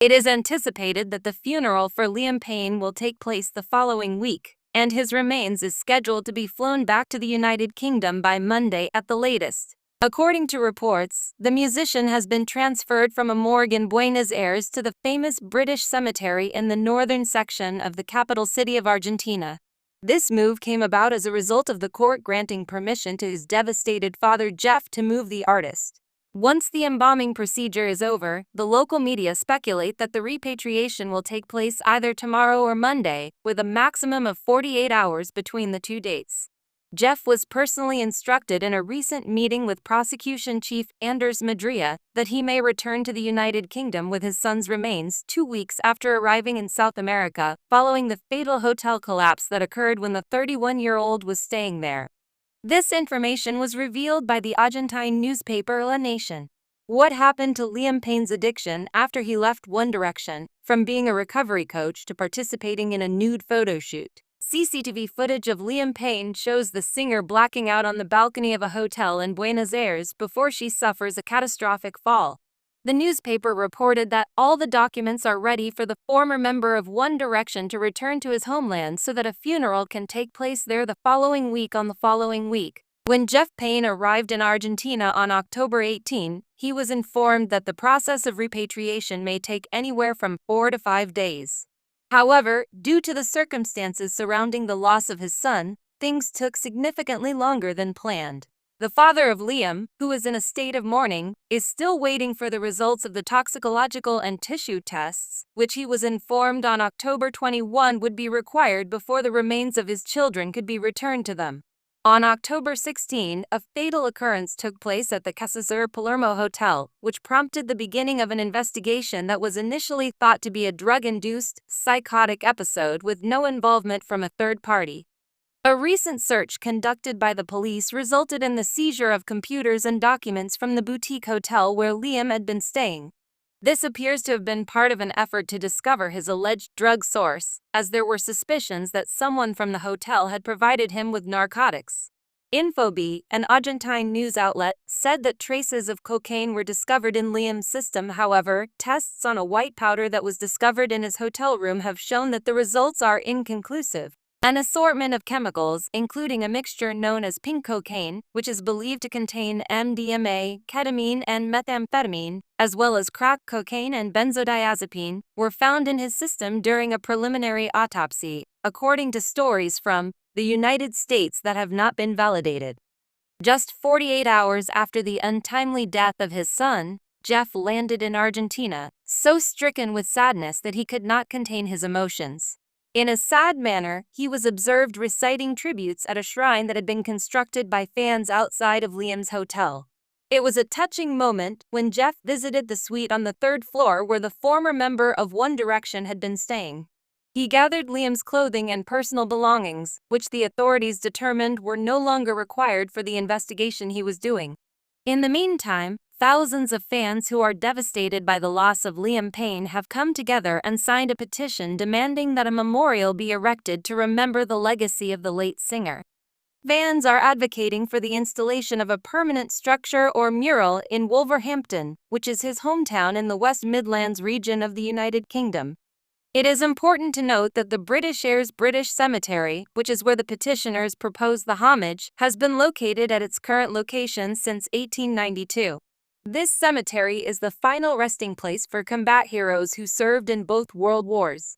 It is anticipated that the funeral for Liam Payne will take place the following week, and his remains is scheduled to be flown back to the United Kingdom by Monday at the latest. According to reports, the musician has been transferred from a morgue in Buenos Aires to the famous British cemetery in the northern section of the capital city of Argentina. This move came about as a result of the court granting permission to his devastated father Jeff to move the artist. Once the embalming procedure is over, the local media speculate that the repatriation will take place either tomorrow or Monday, with a maximum of 48 hours between the two dates. Jeff was personally instructed in a recent meeting with prosecution chief Anders Madria that he may return to the United Kingdom with his son's remains 2 weeks after arriving in South America, following the fatal hotel collapse that occurred when the 31-year-old was staying there. This information was revealed by the Argentine newspaper La Nación. What happened to Liam Payne's addiction after he left One Direction, from being a recovery coach to participating in a nude photo shoot? CCTV footage of Liam Payne shows the singer blacking out on the balcony of a hotel in Buenos Aires before she suffers a catastrophic fall. The newspaper reported that all the documents are ready for the former member of One Direction to return to his homeland so that a funeral can take place there the following week. When Jeff Payne arrived in Argentina on October 18, he was informed that the process of repatriation may take anywhere from 4 to 5 days. However, due to the circumstances surrounding the loss of his son, things took significantly longer than planned. The father of Liam, who is in a state of mourning, is still waiting for the results of the toxicological and tissue tests, which he was informed on October 21 would be required before the remains of his children could be returned to them. On October 16, a fatal occurrence took place at the Casa Sur Palermo Hotel, which prompted the beginning of an investigation that was initially thought to be a drug-induced, psychotic episode with no involvement from a third party. A recent search conducted by the police resulted in the seizure of computers and documents from the boutique hotel where Liam had been staying. This appears to have been part of an effort to discover his alleged drug source, as there were suspicions that someone from the hotel had provided him with narcotics. Infobee, an Argentine news outlet, said that traces of cocaine were discovered in Liam's system. However, tests on a white powder that was discovered in his hotel room have shown that the results are inconclusive. An assortment of chemicals, including a mixture known as pink cocaine, which is believed to contain MDMA, ketamine, and methamphetamine, as well as crack cocaine and benzodiazepine, were found in his system during a preliminary autopsy, according to stories from the United States that have not been validated. Just 48 hours after the untimely death of his son, Jeff landed in Argentina, so stricken with sadness that he could not contain his emotions. In a sad manner, he was observed reciting tributes at a shrine that had been constructed by fans outside of Liam's hotel. It was a touching moment when Jeff visited the suite on the 3rd floor where the former member of One Direction had been staying. He gathered Liam's clothing and personal belongings, which the authorities determined were no longer required for the investigation he was doing. In the meantime, thousands of fans who are devastated by the loss of Liam Payne have come together and signed a petition demanding that a memorial be erected to remember the legacy of the late singer. Fans are advocating for the installation of a permanent structure or mural in Wolverhampton, which is his hometown in the West Midlands region of the United Kingdom. It is important to note that the British Air's British Cemetery, which is where the petitioners propose the homage, has been located at its current location since 1892. This cemetery is the final resting place for combat heroes who served in both World Wars.